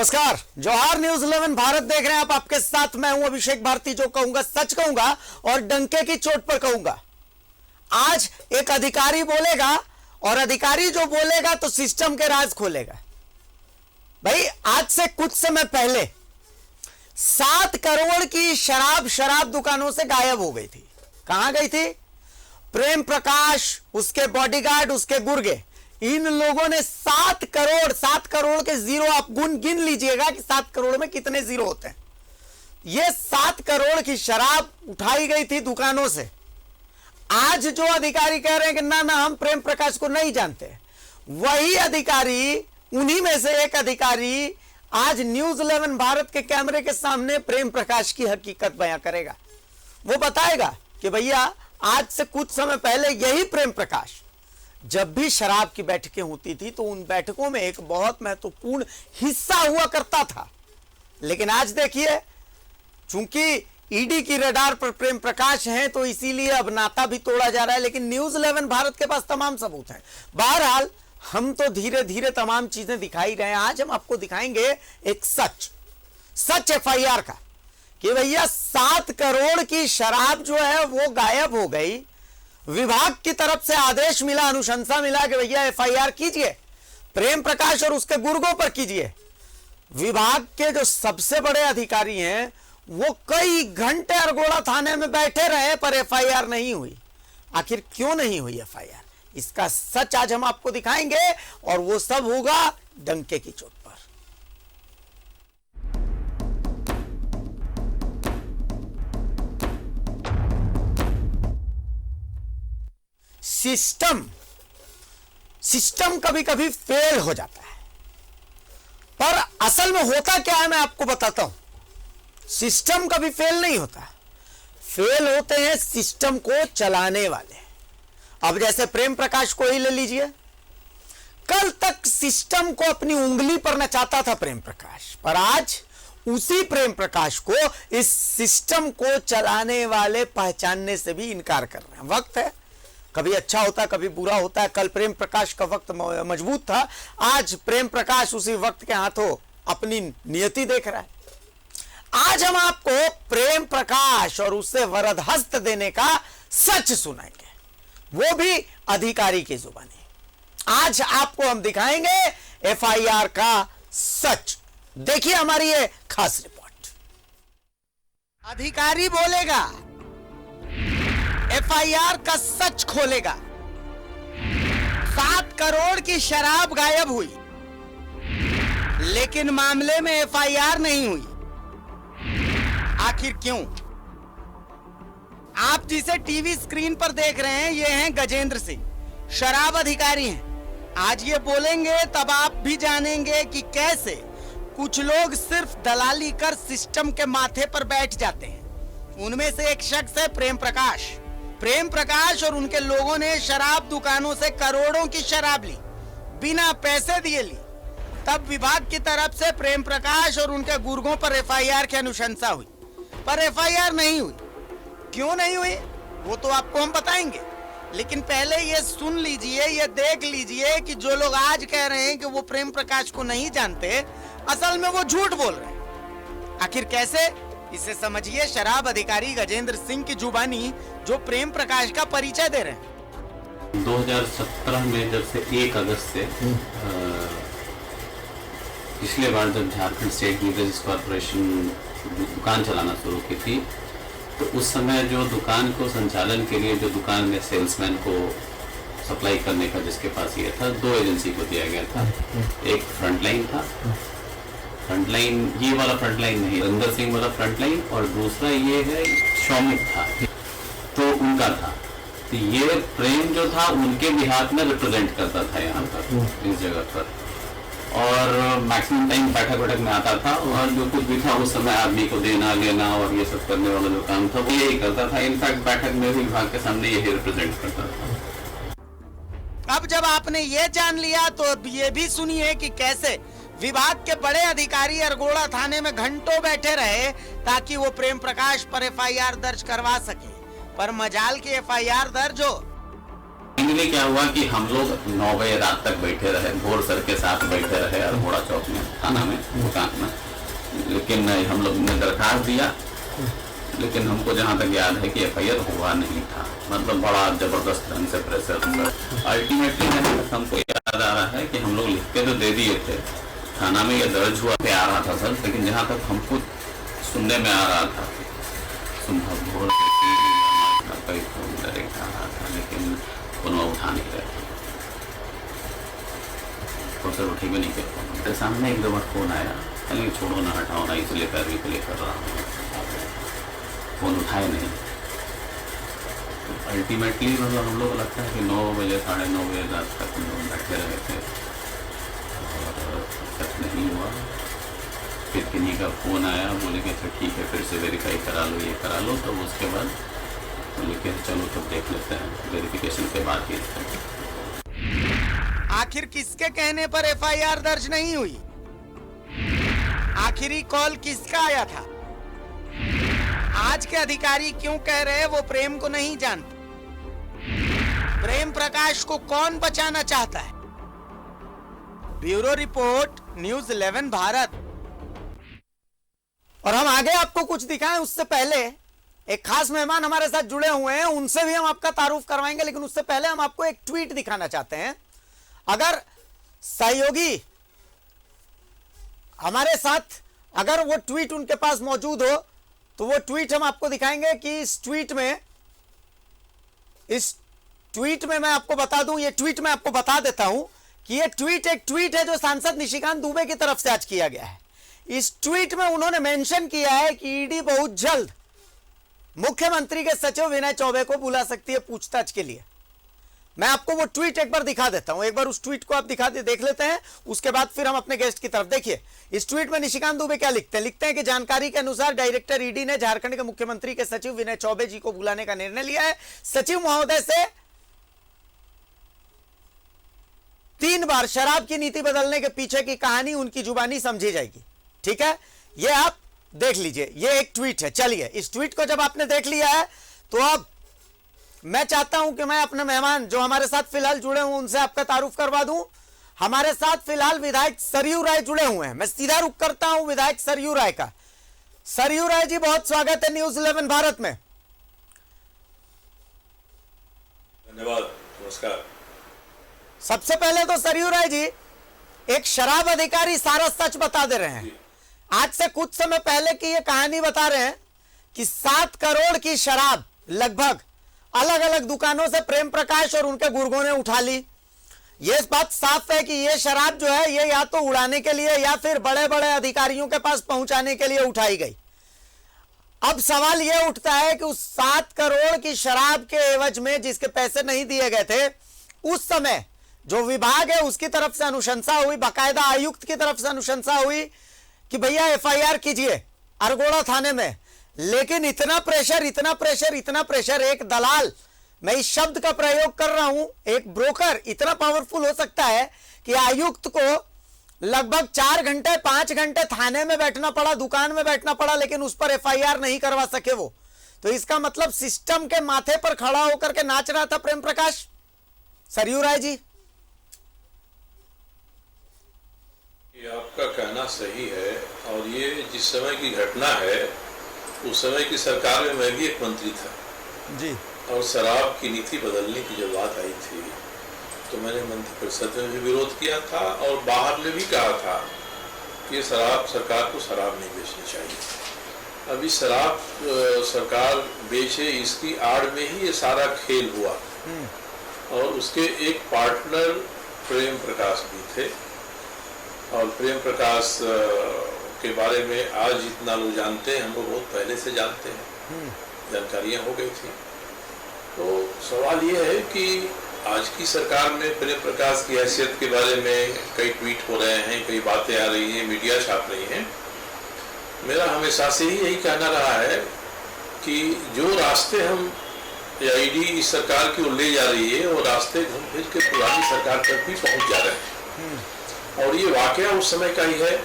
नमस्कार, जौहर न्यूज 11 भारत देख रहे हैं आप। आपके साथ मैं हूं अभिषेक भारती। जो कहूंगा सच कहूंगा और डंके की चोट पर कहूंगा। आज एक अधिकारी बोलेगा और अधिकारी जो बोलेगा तो सिस्टम के राज खोलेगा। भाई, आज से कुछ समय पहले 7 करोड़ की शराब दुकानों से गायब हो गई थी। कहां गई थी? प्रेम प्रकाश, उसके बॉडीगार्ड, उसके गुर्गे, इन लोगों ने 7 करोड़ के जीरो आप गिन लीजिएगा कि 7 करोड़ में कितने जीरो होते हैं। ये 7 करोड़ की शराब उठाई गई थी दुकानों से। आज जो अधिकारी कह रहे हैं कि ना हम प्रेम प्रकाश को नहीं जानते, वही अधिकारी, उन्हीं में से एक अधिकारी आज न्यूज 11 भारत के कैमरे के सामने प्रेम प्रकाश की हकीकत बयां करेगा। वो बताएगा कि भैया, आज से कुछ समय पहले यही प्रेम प्रकाश जब भी शराब की बैठकें होती थी तो उन बैठकों में एक बहुत महत्वपूर्ण हिस्सा हुआ करता था। लेकिन आज देखिए, चूंकि ईडी की रडार पर प्रेम प्रकाश हैं तो इसीलिए अब नाता भी तोड़ा जा रहा है। लेकिन न्यूज 11 भारत के पास तमाम सबूत हैं। बहरहाल, हम तो धीरे धीरे तमाम चीजें दिखाई रहे हैं। आज हम आपको दिखाएंगे एक सच एफआईआर का कि भैया 7 करोड़ की शराब जो है वो गायब हो गई। विभाग की तरफ से आदेश मिला, अनुशंसा मिला कि भैया एफआईआर कीजिए, प्रेम प्रकाश और उसके गुर्गों पर कीजिए। विभाग के जो सबसे बड़े अधिकारी हैं वो कई घंटे अरगोड़ा थाने में बैठे रहे पर एफआईआर नहीं हुई। आखिर क्यों नहीं हुई एफआईआर? इसका सच आज हम आपको दिखाएंगे और वो सब होगा डंके की चोट पर। सिस्टम कभी कभी फेल हो जाता है, पर असल में होता क्या है मैं आपको बताता हूं। सिस्टम कभी फेल नहीं होता, फेल होते हैं सिस्टम को चलाने वाले। अब जैसे प्रेम प्रकाश को ही ले लीजिए। कल तक सिस्टम को अपनी उंगली पर नचाता था प्रेम प्रकाश, पर आज उसी प्रेम प्रकाश को इस सिस्टम को चलाने वाले पहचानने से भी इनकार कर रहे हैं। वक्त है, कभी अच्छा होता है, कभी बुरा होता है। कल प्रेम प्रकाश का वक्त मजबूत था, आज प्रेम प्रकाश उसी वक्त के हाथों अपनी नियति देख रहा है। आज हम आपको प्रेम प्रकाश और उससे वरद हस्त देने का सच सुनाएंगे, वो भी अधिकारी की जुबानी। आज आपको हम दिखाएंगे एफआईआर का सच। देखिए हमारी ये खास रिपोर्ट। अधिकारी बोलेगा, एफआईआर का सच खोलेगा। 7 करोड़ की शराब गायब हुई, लेकिन मामले में एफआईआर नहीं हुई। आखिर क्यों? आप जिसे टीवी स्क्रीन पर देख रहे हैं, ये हैं गजेंद्र सिंह, शराब अधिकारी हैं। आज ये बोलेंगे तब आप भी जानेंगे कि कैसे कुछ लोग सिर्फ दलाली कर सिस्टम के माथे पर बैठ जाते हैं। उनमें से एक शख्स है प्रेम प्रकाश और उनके लोगों ने शराब दुकानों से करोड़ों की शराब ली, बिना पैसे दिए ली। तब विभाग की तरफ से प्रेम प्रकाश और उनके गुर्गों पर एफआईआर की अनुशंसा हुई, पर एफआईआर नहीं हुई। क्यों नहीं हुई वो तो आपको हम बताएंगे, लेकिन पहले ये सुन लीजिए, ये देख लीजिए कि जो लोग आज कह रहे हैं कि वो प्रेम प्रकाश को नहीं जानते, असल में वो झूठ बोल रहे हैं। आखिर कैसे, इसे समझिए शराब अधिकारी गजेंद्र सिंह की जुबानी, जो प्रेम प्रकाश का परिचय दे रहे हैं। 2017 में जब से 1 अगस्त से पिछले बार जब झारखंड स्टेट बेवरेजेस कॉर्पोरेशन दुकान चलाना शुरू की थी, तो उस समय जो दुकान को संचालन के लिए जो दुकान में सेल्समैन को सप्लाई करने का जिसके पास ये था, 2 एजेंसी को दिया गया था। एक फ्रंटलाइन था, फ्रंटलाइन ये वाला फ्रंटलाइन नहीं, रविंदर सिंह वाला फ्रंटलाइन, और दूसरा ये है शौमिक था, तो उनका था। तो ये प्रेम जो था उनके बिहार में रिप्रेजेंट करता था यहाँ पर, इस जगह पर, और मैक्सिमम टाइम बैठक में आता था, और जो कुछ भी था उस समय आदमी को देना लेना और ये सब करने वाला जो काम था वो यही करता था। इनफैक्ट बैठक में भी विभाग के सामने यही रिप्रेजेंट करता था। अब जब आपने ये जान लिया तो अब ये भी सुनिए कि कैसे विभाग के बड़े अधिकारी अरगोड़ा थाने में घंटों बैठे रहे ताकि वो प्रेम प्रकाश पर एफआईआर दर्ज करवा सके, पर मजाल की एफआईआर दर्ज हो। फाइनली क्या हुआ कि हम लोग 9 बजे रात तक बैठे रहे, भोर सर के साथ बैठे रहे अल्मोड़ा चौक में, थाना में, दुकान में। लेकिन हम लोग ने दरखास्त दिया, लेकिन हमको जहाँ तक याद है कि FIR हुआ नहीं था। मतलब बड़ा जबरदस्त ढंग से प्रेशर। अल्टीमेटली हमको याद आ रहा है कि हम लोग लिख के तो दे दिए थे, थाना में ये दर्ज हुआ पे आ रहा था सर, लेकिन जहाँ तक हमको सुनने में आ रहा था, भोर कई फोन डायरेक्ट आ रहा था, लेकिन फोन उठा नहीं रहे थे, तो सर उठी भी नहीं कर फोन। मेरे सामने एक दो बार फोन आया, कहीं छोड़ो ना हटाओ ना, इसलिए पैरवी के लिए कर रहा हूँ, फोन उठाए नहीं। तो अल्टीमेटली मतलब हम लोग लगता है कि 9 बजे 9:30 बजे रात तक हम लोग बैठे रहे थे और तक नहीं हुआ। फिर किन्हीं का फ़ोन आया, बोले कि अच्छा ठीक है फिर से वेरीफाई करा लो, ये करा लो। तो उसके बाद बोले कि चलो तब देख लेते हैं, वेरिफिकेशन के बाद ही। आखिर किसके कहने पर FIR दर्ज नहीं हुई? आखिरी कॉल किसका आया था? आज के अधिकारी क्यों कह रहे हैं वो प्रेम को नहीं जानते? प्रेम प्रकाश को कौन बचाना चाहता है? Bureau report, news 11 Bharat. और हम आगे आपको कुछ दिखाएं उससे पहले एक खास मेहमान हमारे साथ जुड़े हुए हैं, उनसे भी हम आपका तारुफ करवाएंगे, लेकिन उससे पहले हम आपको एक ट्वीट दिखाना चाहते हैं। अगर सहयोगी हमारे साथ, अगर वो ट्वीट उनके पास मौजूद हो तो वो ट्वीट हम आपको दिखाएंगे कि इस ट्वीट में मैं आपको बता दूं, ये ट्वीट मैं आपको बता देता हूं कि ये ट्वीट एक ट्वीट है जो सांसद निशिकांत दुबे की तरफ से आज किया गया है। इस ट्वीट में उन्होंने मेंशन किया है कि ईडी बहुत जल्द मुख्यमंत्री के सचिव विनय चौबे को बुला सकती है पूछताछ के लिए। मैं आपको वो ट्वीट एक बार दिखा देता हूं, एक बार उस ट्वीट को आप देख लेते हैं, उसके बाद फिर हम अपने गेस्ट की तरफ। देखिए इस ट्वीट में निशिकांत दुबे क्या लिखते हैं कि जानकारी के अनुसार डायरेक्टर ईडी ने झारखंड के मुख्यमंत्री के सचिव विनय चौबे जी को बुलाने का निर्णय लिया है। सचिव महोदय से 3 बार शराब की नीति बदलने के पीछे की कहानी उनकी जुबानी समझी जाएगी। ठीक है, ये आप देख लीजिए, ये एक ट्वीट है। चलिए इस ट्वीट को जब आपने देख लिया है तो अब मैं चाहता हूं कि मैं अपने मेहमान जो हमारे साथ फिलहाल जुड़े हुए उनसे आपका तारुफ करवा दूं। हमारे साथ फिलहाल विधायक सरयू राय जुड़े हुए हैं। मैं सीधा रुख करता हूं विधायक सरयू राय का। सरयू राय जी बहुत स्वागत है न्यूज़ 11 भारत में। धन्यवाद, नमस्कार। सबसे पहले तो सरयू राय जी, एक शराब अधिकारी सारा सच बता दे रहे हैं। आज से कुछ समय पहले की ये कहानी बता रहे हैं कि 7 करोड़ की शराब लगभग अलग अलग दुकानों से प्रेम प्रकाश और उनके गुर्गों ने उठा ली। ये बात साफ है कि ये शराब जो है ये या तो उड़ाने के लिए या फिर बड़े बड़े अधिकारियों के पास पहुंचाने के लिए उठाई गई। अब सवाल यह उठता है कि उस 7 करोड़ की शराब के एवज में जिसके पैसे नहीं दिए गए थे, उस समय जो विभाग है उसकी तरफ से अनुशंसा हुई, बाकायदा आयुक्त की तरफ से अनुशंसा हुई कि भैया FIR कीजिए अरगोड़ा थाने में। लेकिन इतना प्रेशर, एक दलाल, मैं इस शब्द का प्रयोग कर रहा हूं, एक ब्रोकर इतना पावरफुल हो सकता है कि आयुक्त को लगभग 4 घंटे 5 घंटे थाने में बैठना पड़ा, दुकान में बैठना पड़ा, लेकिन उस पर FIR नहीं करवा सके वो। तो इसका मतलब सिस्टम के माथे पर खड़ा होकर के नाच रहा था प्रेम प्रकाश। सरयू राय जी, ये आपका कहना सही है, और ये जिस समय की घटना है उस समय की सरकार में मैं भी एक मंत्री था जी, और शराब की नीति बदलने की जब बात आई थी तो मैंने मंत्रिपरिषद में भी विरोध किया था और बाहर ने भी कहा था कि शराब, सरकार को शराब नहीं बेचनी चाहिए। अभी शराब सरकार बेचे इसकी आड़ में ही ये सारा खेल हुआ, और उसके एक पार्टनर प्रेम प्रकाश भी थे, और प्रेम प्रकाश के बारे में आज जितना लोग जानते हैं हम लोग बहुत पहले से जानते हैं, जानकारियां हो गई थी। तो सवाल ये है कि आज की सरकार में प्रेम प्रकाश की हैसियत के बारे में कई ट्वीट हो रहे हैं, कई बातें आ रही हैं, मीडिया छाप रही है। मेरा हमेशा से ही यही कहना रहा है कि जो रास्ते हम या ईडी इस सरकार की ओर ले जा रही है वो रास्ते घूम फिर के पुरानी सरकार तक भी पहुंच जा रहे हैं, और ये वाकया उस समय का ही है।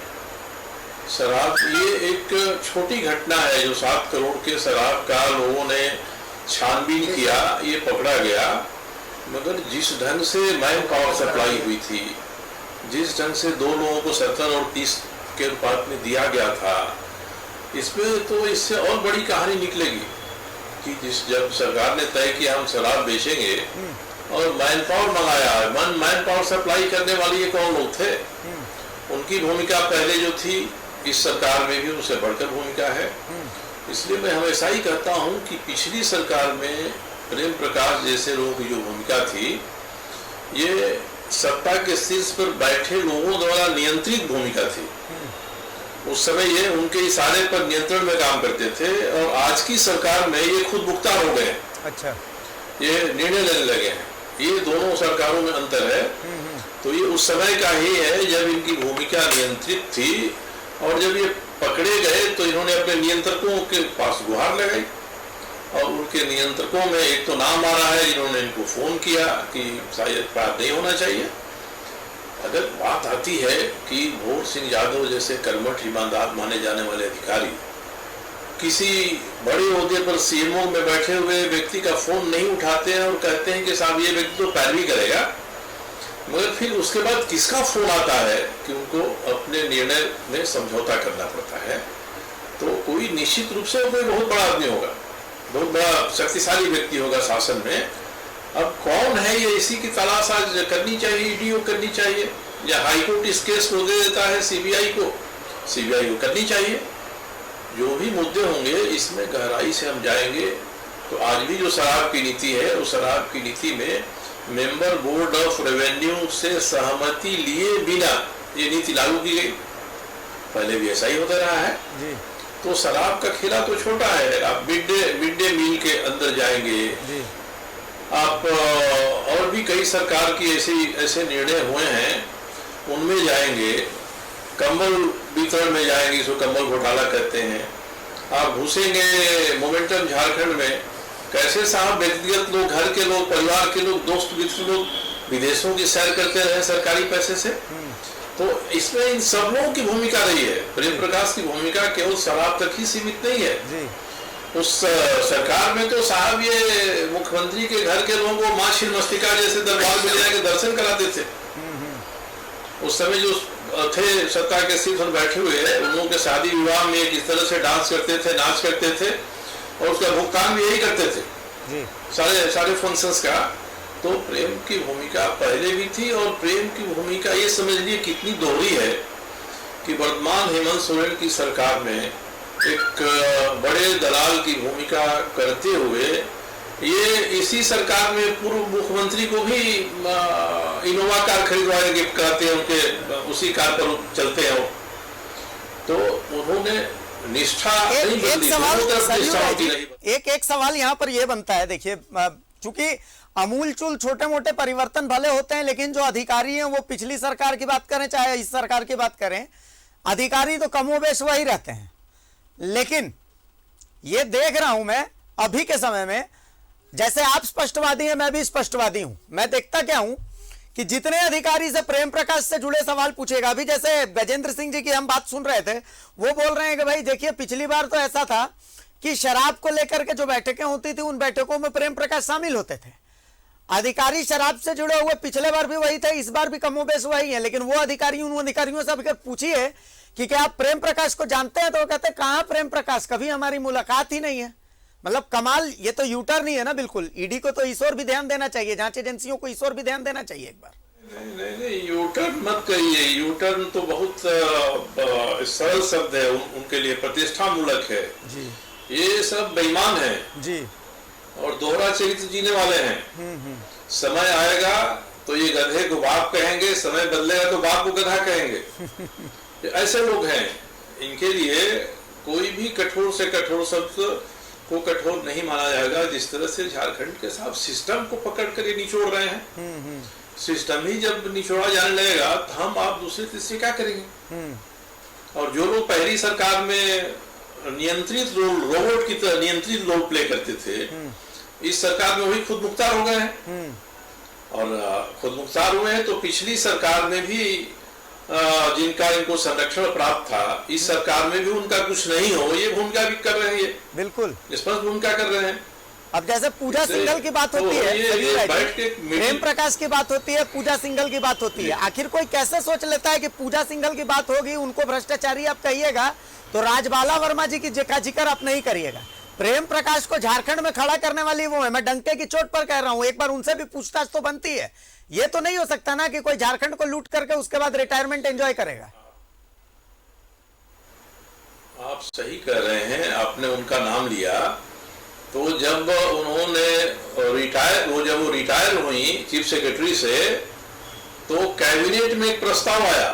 शराब ये एक छोटी घटना है जो 7 करोड़ के शराब का लोगों ने छानबीन किया, ये पकड़ा गया, मगर जिस ढंग से मैन पावर सप्लाई हुई थी, जिस ढंग से 2 लोगों को 70 और 30 के अनुपात में दिया गया था, इसमें तो इससे और बड़ी कहानी निकलेगी कि जब सरकार ने तय किया हम शराब बेचेंगे और मैन पावर मंगाया, मैन पावर सप्लाई करने वाले ये कौन लोग थे? उनकी भूमिका पहले जो थी इस सरकार में भी उससे बढ़कर भूमिका है। इसलिए मैं हमेशा ही कहता हूं कि पिछली सरकार में प्रेम प्रकाश जैसे लोगों की जो भूमिका थी, ये सत्ता के शीर्ष पर बैठे लोगों द्वारा नियंत्रित भूमिका थी। उस समय ये उनके इशारे पर नियंत्रण में काम करते थे और आज की सरकार में ये खुद मुख्तार हो गए। अच्छा, ये निर्णय लेने लगे हैं। ये दोनों सरकारों में अंतर है। तो ये उस समय का ही है जब इनकी भूमिका नियंत्रित थी और जब ये पकड़े गए तो इन्होंने अपने नियंत्रकों के पास गुहार लगाई और उनके नियंत्रकों में एक तो नाम आ रहा है, इन्होंने इनको फोन किया कि शायद अपराध नहीं होना चाहिए। अगर बात आती है कि भोर सिंह यादव जैसे कर्मठ ईमानदार माने जाने वाले अधिकारी किसी बड़े ओहदे पर सीएमओ में बैठे हुए व्यक्ति का फोन नहीं उठाते हैं और कहते हैं कि साहब ये व्यक्ति तो पैरवी करेगा, मगर फिर उसके बाद किसका फोन आता है कि उनको अपने निर्णय में समझौता करना पड़ता है, तो कोई निश्चित रूप से कोई बहुत बड़ा आदमी होगा, बहुत बड़ा शक्तिशाली व्यक्ति होगा शासन में। अब कौन है ये, इसी की तलाश आज करनी चाहिए, ईडी को करनी चाहिए या हाईकोर्ट इस केस को दे देता है सीबीआई को करनी चाहिए। जो भी मुद्दे होंगे इसमें गहराई से हम जाएंगे। तो आज भी जो शराब की नीति है, उस शराब की नीति में मेंबर बोर्ड ऑफ रेवेन्यू से सहमति लिए बिना ये नीति लागू की गई। पहले भी ऐसा ही होता रहा है जी। तो शराब का खेला तो छोटा है। आप मिड डे मील के अंदर जाएंगे जी। आप और भी कई सरकार की ऐसे निर्णय हुए हैं, उनमें जाएंगे। कंबल वितरण में जाएंगे, इसको कंबल घोटाला कहते हैं। आप घुसेंगे मोमेंटम झारखंड में, कैसे साहब व्यक्तिगत लोग, घर के लोग, परिवार के लोग, दोस्त मित्र लोग विदेशों की सैर करते रहे सरकारी पैसे से। तो इसमें इन सब लोगों की भूमिका रही है। प्रेम प्रकाश की भूमिका केवल शराब तक ही सीमित नहीं है जी। उस सरकार में तो साहब ये मुख्यमंत्री के घर के लोगों को मां छिन्नमस्तिका जैसे दरबार में जाकर दर्शन कराते थे। उस समय जो थे सत्ता के शीर्ष पर बैठे हुए, उन लोगों के शादी विवाह में किस तरह से डांस करते थे, नाच करते थे और उसका भुगतान भी यही करते थे जी। सारे फंक्शंस का। तो प्रेम की भूमिका पहले भी थी और प्रेम की भूमिका ये समझ लीजिए कितनी दोहरी है कि वर्तमान हेमंत सोरेन की सरकार में एक बड़े दलाल की भूमिका करते हुए ये इसी सरकार में पूर्व मुख्यमंत्री को भी इनोवा कार खरीदवाए, गिफ्ट कराते हैं, उनके उसी कार पर चलते हैं। तो उन्होंने निष्ठा नहीं बदली। एक सवाल यहाँ पर यह बनता है, देखिए चूंकि अमूलचूल छोटे मोटे परिवर्तन भले होते हैं, लेकिन जो अधिकारी हैं वो पिछली सरकार की बात करें चाहे इस सरकार की बात करें, अधिकारी तो कमोबेश वही रहते हैं। लेकिन ये देख रहा हूं मैं अभी के समय में, जैसे आप स्पष्टवादी हैं मैं भी स्पष्टवादी हूं। मैं देखता क्या हूं कि जितने अधिकारी से प्रेम प्रकाश से जुड़े सवाल पूछेगा, अभी जैसे गजेंद्र सिंह जी की हम बात सुन रहे थे, वो बोल रहे हैं कि भाई देखिए पिछली बार तो ऐसा था कि शराब को लेकर के जो बैठकें होती थी उन बैठकों में प्रेम प्रकाश शामिल होते थे। अधिकारी शराब से जुड़े हुए पिछले बार भी वही थे, इस बार भी कमोबेश वही है। लेकिन वो अधिकारियों से अगर पूछिए कि क्या आप प्रेम प्रकाश को जानते हैं, तो वो कहते हैं कहां प्रेम प्रकाश, कभी हमारी मुलाकात ही नहीं है। मतलब कमाल, ये तो यूटर्न ही है ना बिल्कुल। ईडी को तो इस ओर भी ध्यान देना चाहिए, जांच एजेंसियों को इस ओर भी ध्यान देना चाहिए एक बार। नहीं, यूटर्न मत करिए। यूटर्न तो बहुत सरल शब्द है, उनके लिए प्रतिष्ठा मूलक है जी। ये सब बेईमान है जी और दोहरा चरित्र जीने वाले हैं। समय आएगा तो ये गधे को बाप कहेंगे, समय बदलेगा तो बाप को गधा कहेंगे। ऐसे लोग हैं। इनके लिए कोई भी कठोर से कठोर शब्द को कठोर नहीं माना जाएगा। जिस तरह से झारखंड के साथ सिस्टम को पकड़ कर ये निचोड़ रहे हैं, सिस्टम ही जब निचोड़ा जाने लगेगा तो हम आप दूसरे तीसरे क्या करेंगे। और जो लोग पहली सरकार में नियंत्रित रोल, रोबोट की तरह नियंत्रित रोल प्ले करते थे, इस सरकार में वही खुद मुख्तार हो गए हैं। और खुद मुख्तार हुए हैं तो पिछली सरकार में भी जिनका इनको संरक्षण प्राप्त था, इस सरकार में भी उनका कुछ नहीं हो, ये भूमिका भी कर रहे हैं। ये बिल्कुल स्पष्ट भूमिका कर रहे हैं। अब जैसे पूजा सिंघल की बात होती है, प्रेम प्रकाश की बात होती है, पूजा सिंघल की बात होती है, आखिर कोई कैसे सोच लेता है कि पूजा सिंघल की बात होगी, उनको भ्रष्टाचारी आप कहिएगा तो राजबाला वर्मा जी की जिक्र आप नहीं करिएगा। प्रेम प्रकाश को झारखंड में खड़ा करने वाली वो है, मैं डंके की चोट पर कह रहा हूं, एक बार उनसे भी पूछताछ तो बनती है। ये तो नहीं हो सकता ना कि कोई झारखंड को लूट करके उसके बाद रिटायरमेंट एंजॉय करेगा। आप सही कह रहे हैं, आपने उनका नाम लिया तो जब उन्होंने जब वो रिटायर हुई चीफ सेक्रेटरी से, तो कैबिनेट में एक प्रस्ताव आया,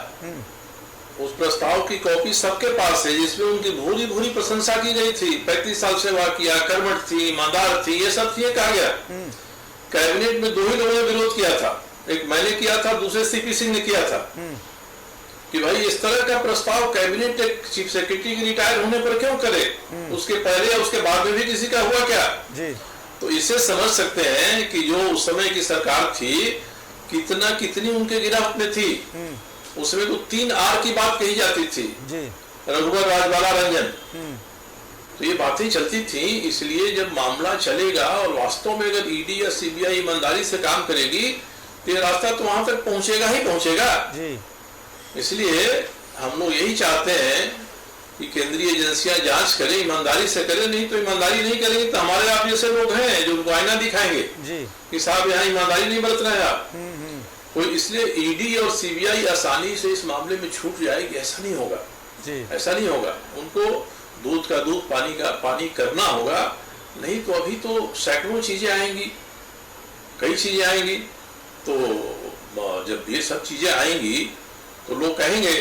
उस प्रस्ताव की कॉपी सबके पास है, जिसमें उनकी भूरी भूरी प्रशंसा की गई थी। 35 साल सेवा किया, कर्मठ थी, ईमानदार थी, ये सब चीजें कहा गया। कैबिनेट में 2 ही लोगों ने विरोध किया था, एक मैंने किया था, दूसरे सीपी सिंह ने किया था कि भाई इस तरह का प्रस्ताव कैबिनेट एक चीफ सेक्रेटरी के रिटायर होने पर क्यों करे, उसके पहले या उसके बाद में भी किसी का हुआ क्या जी? तो इससे समझ सकते हैं कि जो उस समय की सरकार थी कितनी उनके गिरफ्त में थी। उसमें तो 3 आर की बात कही जाती थी जी। रघुवर, राजबाला, रंजन, तो ये बातें चलती थी। इसलिए जब मामला चलेगा और वास्तव में अगर ईडी या सीबीआई ईमानदारी से काम करेगी तो ये रास्ता तो वहां तक पहुंचेगा ही पहुंचेगा जी। इसलिए हम लोग यही चाहते हैं कि केंद्रीय एजेंसियां जांच करें, ईमानदारी से करें, नहीं तो ईमानदारी नहीं करेंगे तो हमारे आप जैसे लोग हैं जो आईना दिखाएंगे कि साहब यहाँ ईमानदारी नहीं बरत रहे हैं आप। तो इसलिए ईडी और सीबीआई आसानी से इस मामले में छूट जाएगी, ऐसा नहीं होगा जी। ऐसा नहीं होगा, उनको दूध का दूध, पानी का पानी करना होगा, नहीं तो अभी तो सैकड़ों चीजें आएंगी, कई चीजें आएंगी। तो जब ये सब चीजें आएंगी तो लोग कहेंगे,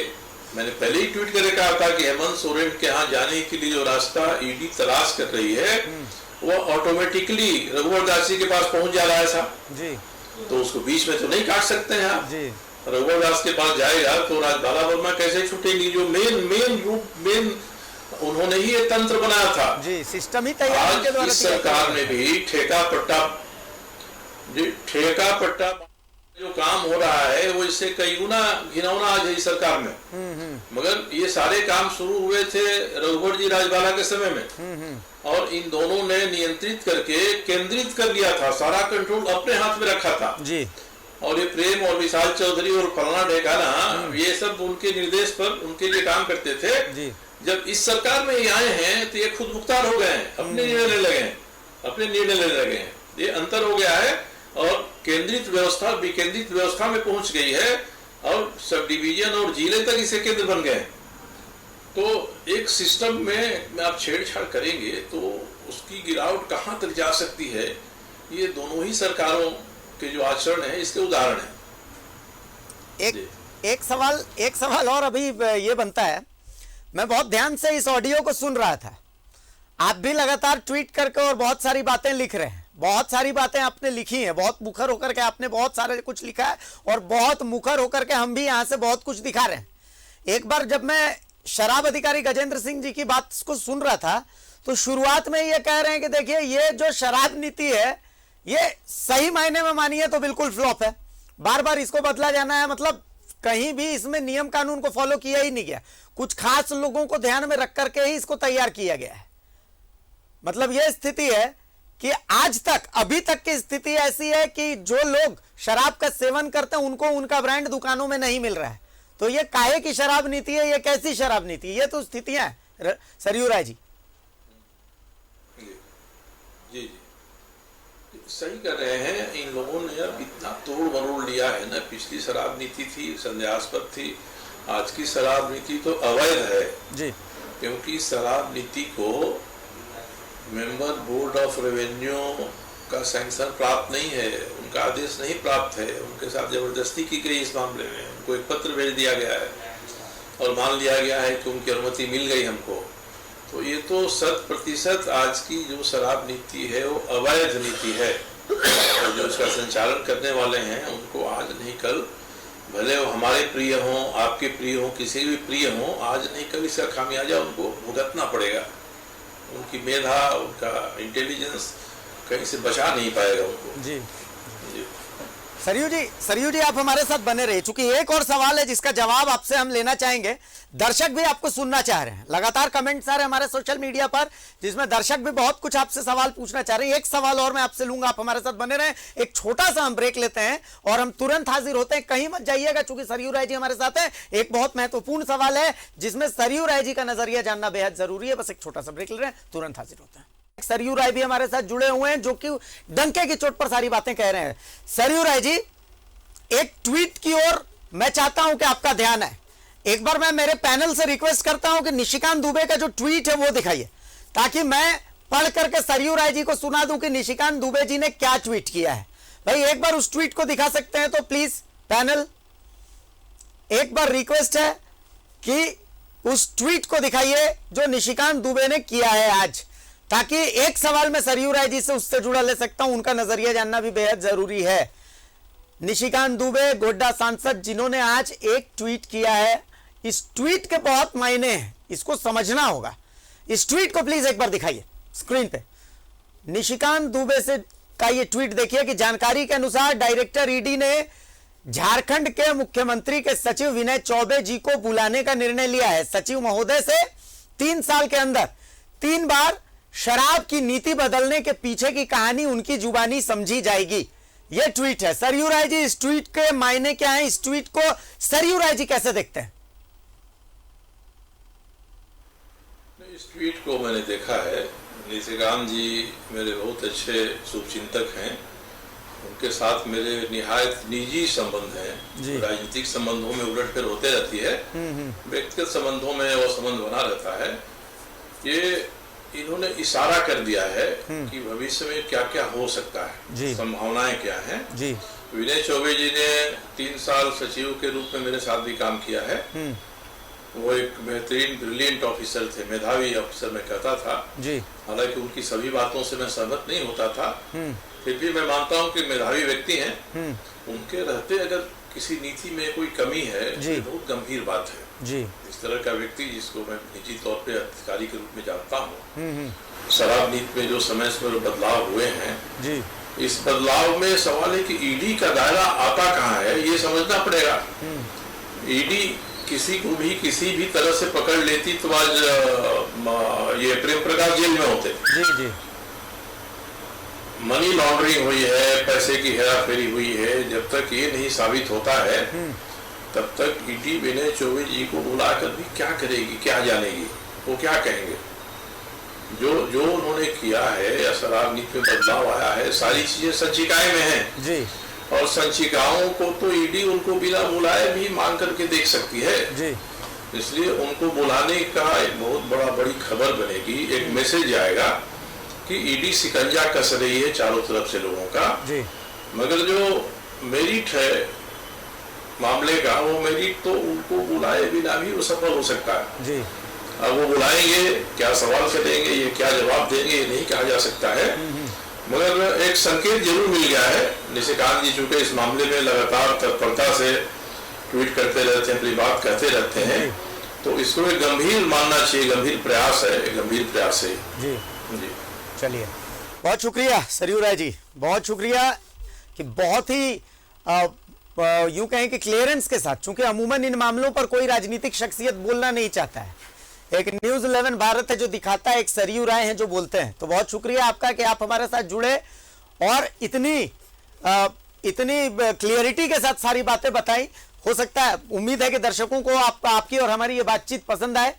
मैंने पहले ही ट्वीट करके कहा था कि हेमंत सोरेन के यहाँ जाने के लिए जो रास्ता ईडी तलाश कर रही है वो ऑटोमेटिकली रघुवर दास जी के पास पहुंच जा रहा है साहब जी। तो उसको बीच में तो नहीं काट सकते हैं आप जी। रघुवर दास के पास जाएगा तो राजबाला वर्मा कैसे छूटेंगी, जो मेन उन्होंने ही ये तंत्र बनाया था जी, सिस्टम ही तैयार। आज इस सरकार में भी ठेका पट्टा जो काम हो रहा है वो इससे कई गुना घिनौना आज है इस सरकार में। मगर ये सारे काम शुरू हुए थे रघुवर जी, राजबाला के समय में, और इन दोनों ने नियंत्रित करके केंद्रित कर लिया था, सारा कंट्रोल अपने हाथ में रखा था जी। और ये प्रेम और विशाल चौधरी और फलाना ढेकाना ये सब उनके निर्देश पर उनके लिए काम करते थे जी। जब इस सरकार में ये आए हैं तो ये खुद मुख्तार हो गए हैं, अपने निर्णय लेने लगे हैं, ये अंतर हो गया है। और केंद्रित व्यवस्था विकेंद्रित व्यवस्था में पहुंच गई है और सब डिवीजन और जिले तक इसे केंद्र बन गए। तो एक सिस्टम में आप छेड़छाड़ करेंगे तो उसकी गिरावट कहां तक जा सकती है, ये दोनों ही सरकारों के जो आचरण है इसके उदाहरण है। एक सवाल और अभी ये बनता है, मैं बहुत ध्यान से इस ऑडियो को सुन रहा था, आप भी लगातार ट्वीट करके और बहुत सारी बातें लिख रहे हैं, बहुत सारी बातें आपने लिखी हैं, बहुत मुखर होकर के आपने बहुत सारे कुछ लिखा है और बहुत मुखर होकर के हम भी यहां से बहुत कुछ दिखा रहे हैं। एक बार जब मैं शराब अधिकारी गजेंद्र सिंह जी की बात को सुन रहा था तो शुरुआत में ये कह रहे हैं कि देखिए ये जो शराब नीति है ये सही मायने में मानिए तो बिल्कुल फ्लॉप है, बार बार इसको बदला जाना है, मतलब कहीं भी इसमें नियम कानून को फॉलो किया ही नहीं गया, कुछ खास लोगों को ध्यान में रख करके ही इसको तैयार किया गया है। मतलब यह स्थिति है कि आज तक अभी तक की स्थिति ऐसी है कि जो लोग शराब का सेवन करते हैं उनको उनका ब्रांड दुकानों में नहीं मिल रहा है। तो ये काहे की शराब नीति है, ये कैसी शराब नीति है, ये तो स्थितियां हैं सरयू राय जी। जी सही कर रहे हैं, इन लोगों ने अब इतना तोड़ मरोड़ लिया है ना, पिछली शराब नीति थी संदेहास्पद थी, आज की शराब नीति तो अवैध है जी। क्योंकि शराब नीति को मेंबर बोर्ड ऑफ रेवेन्यू का सैंक्शन प्राप्त नहीं है, उनका आदेश नहीं प्राप्त है, उनके साथ जबरदस्ती की गई इस मामले में, उनको एक पत्र भेज दिया गया है और मान लिया गया है कि उनकी अनुमति मिल गई हमको। तो ये तो 100% आज की जो शराब नीति है वो अवैध नीति है और जो इसका संचालन करने वाले हैं उनको आज नहीं कल, भले वो हमारे प्रिय हों, आपके प्रिय हों, किसी भी प्रिय हों, आज नहीं कल इसका खामियाजा उनको भुगतना पड़ेगा। उनकी मेधा, उनका इंटेलिजेंस कहीं से बचा नहीं पाएगा उनको जी। सरयू जी आप हमारे साथ बने रहे, चूंकि एक और सवाल है जिसका जवाब आपसे हम लेना चाहेंगे। दर्शक भी आपको सुनना चाह रहे हैं, लगातार कमेंट्स आ रहे हैं हमारे सोशल मीडिया पर, जिसमें दर्शक भी बहुत कुछ आपसे सवाल पूछना चाह रहे हैं। एक सवाल और मैं आपसे लूंगा, आप हमारे साथ बने रहें। एक छोटा सा हम ब्रेक लेते हैं और हम तुरंत हाजिर होते हैं, कहीं मत जाइएगा, चूंकि सरयू राय जी हमारे साथ है। एक बहुत महत्वपूर्ण सवाल है जिसमें सरयू राय जी का नजरिया जानना बेहद जरूरी है। बस एक छोटा सा ब्रेक ले रहे हैं, तुरंत हाजिर होते हैं। सरयू राय भी हमारे साथ जुड़े हुए हैं, जो कि डंके की चोट पर सारी बातें कह रहे हैं। सरयू राय जी, एक ट्वीट की ओर मैं चाहता हूं कि आपका ध्यान है। एक बार मैं मेरे पैनल से रिक्वेस्ट करता हूं कि निशिकांत दुबे का जो ट्वीट है वो दिखाइए, ताकि मैं पढ़ करके सरयू राय जी को सुना दूं कि निशिकांत दुबे जी ने क्या ट्वीट किया है। भाई एक बार उस ट्वीट को दिखा सकते हैं तो प्लीज पैनल, एक बार रिक्वेस्ट है कि उस ट्वीट को दिखाइए जो निशिकांत दुबे ने किया है आज, ताकि एक सवाल मैं सरयू राय जी से उससे जुड़ा ले सकता हूं, उनका नजरिया जानना भी बेहद जरूरी है। निशिकांत दुबे गोड्डा सांसद, जिन्होंने आज एक ट्वीट किया है, इस ट्वीट के बहुत मायने हैं, इसको समझना होगा। इस ट्वीट को प्लीज एक बार दिखाइए स्क्रीन पे। निशिकांत दुबे से का ये ट्वीट देखिए कि जानकारी के अनुसार डायरेक्टर ईडी ने झारखंड के मुख्यमंत्री के सचिव विनय चौबे जी को बुलाने का निर्णय लिया है। सचिव महोदय से 3 साल के अंदर 3 बार शराब की नीति बदलने के पीछे की कहानी उनकी जुबानी समझी जाएगी। यह ट्वीट है। सरयू राय जी, इस ट्वीट के मायने क्या है? इस ट्वीट को सरयू राय जी कैसे देखते हैं? इस ट्वीट को मैंने देखा है। निशिकांत जी मेरे बहुत अच्छे शुभचिंतक हैं, उनके साथ मेरे निहायत निजी संबंध हैं। राजनीतिक संबंधों में उलटफेर होते रहती है, व्यक्तिगत संबंधों में वो संबंध बना रहता है। ये इन्होंने इशारा कर दिया है कि भविष्य में क्या क्या हो सकता है, संभावनाएं क्या हैं। विनय चौबे जी ने 3 साल सचिव के रूप में मेरे साथ भी काम किया है। वो एक बेहतरीन ब्रिलियंट ऑफिसर थे, मेधावी ऑफिसर मैं कहता था। हालांकि उनकी सभी बातों से मैं सहमत नहीं होता था, फिर भी मैं मानता हूँ कि मेधावी व्यक्ति हैं। उनके रहते अगर किसी नीति में कोई कमी है तो बहुत गंभीर बात है। इस तरह का व्यक्ति, जिसको मैं निजी तौर पे अधिकारी के रूप में जानता हूँ, शराब नीति में जो समय समय बदलाव हुए हैं, इस बदलाव में सवाल है कि ईडी का दायरा आता कहाँ है, ये समझना पड़ेगा। ईडी किसी को भी किसी भी तरह से पकड़ लेती तो आज ये प्रेम प्रकाश जेल में होते। मनी लॉन्ड्रिंग हुई है, पैसे की हेराफेरी हुई है, जब तक ये नहीं साबित होता है तब तक ईडी विनय चौबे जी को बुलाकर भी क्या करेगी, क्या जानेगी, वो क्या कहेंगे। जो उन्होंने किया है या शराब नीति में बदलाव आया है, सारी चीजें संचिकाएं में हैं और संचिकाओं को तो ईडी उनको बिना बुलाए भी मांग करके देख सकती है। इसलिए उनको बुलाने का एक बहुत बड़ी खबर बनेगी, एक मैसेज आएगा कि ईडी शिकंजा कस रही है चारों तरफ से लोगों का। मगर जो मेरिट है मामले का, वो मेरिट तो उनको बुलाए बिना भी वो सफल हो सकता है। अब वो बुलाएंगे, क्या सवाल करेंगे, ये क्या जवाब देंगे, ये नहीं कहा जा सकता है। मगर एक संकेत जरूर मिल गया है। निशिकांत जी चूंकि इस मामले में लगातार तत्परता से ट्वीट करते रहते हैं, अपनी बात कहते रहते हैं, तो इसको एक गंभीर मानना चाहिए, गंभीर प्रयास है, गंभीर प्रयास है। जी चलिए, बहुत शुक्रिया सरयू राय जी, बहुत शुक्रिया कि बहुत ही यूं कहें कि क्लियरेंस के साथ, चूंकि अमूमन इन मामलों पर कोई राजनीतिक शख्सियत बोलना नहीं चाहता है, एक न्यूज़ 11 भारत है जो दिखाता है, एक सरयू राय हैं जो बोलते हैं। तो बहुत शुक्रिया आपका कि आप हमारे साथ जुड़े और इतनी क्लियरिटी के साथ सारी बातें बताई। हो सकता है, उम्मीद है कि दर्शकों को आपकी और हमारी ये बातचीत पसंद आए।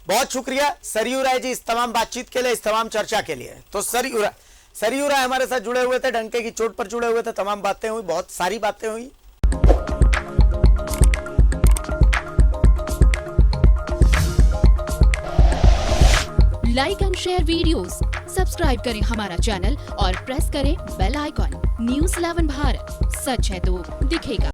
बहुत शुक्रिया सरयू राय जी इस तमाम बातचीत के लिए, इस तमाम चर्चा के लिए। तो सरयू राय हमारे साथ जुड़े हुए थे, डंके की चोट पर जुड़े हुए थे, तमाम बातें हुई, बहुत सारी बातें हुई। Like and share videos, subscribe करें हमारा चैनल और प्रेस करें बेल आइकॉन। न्यूज़ 11 भारत, सच है तो दिखेगा।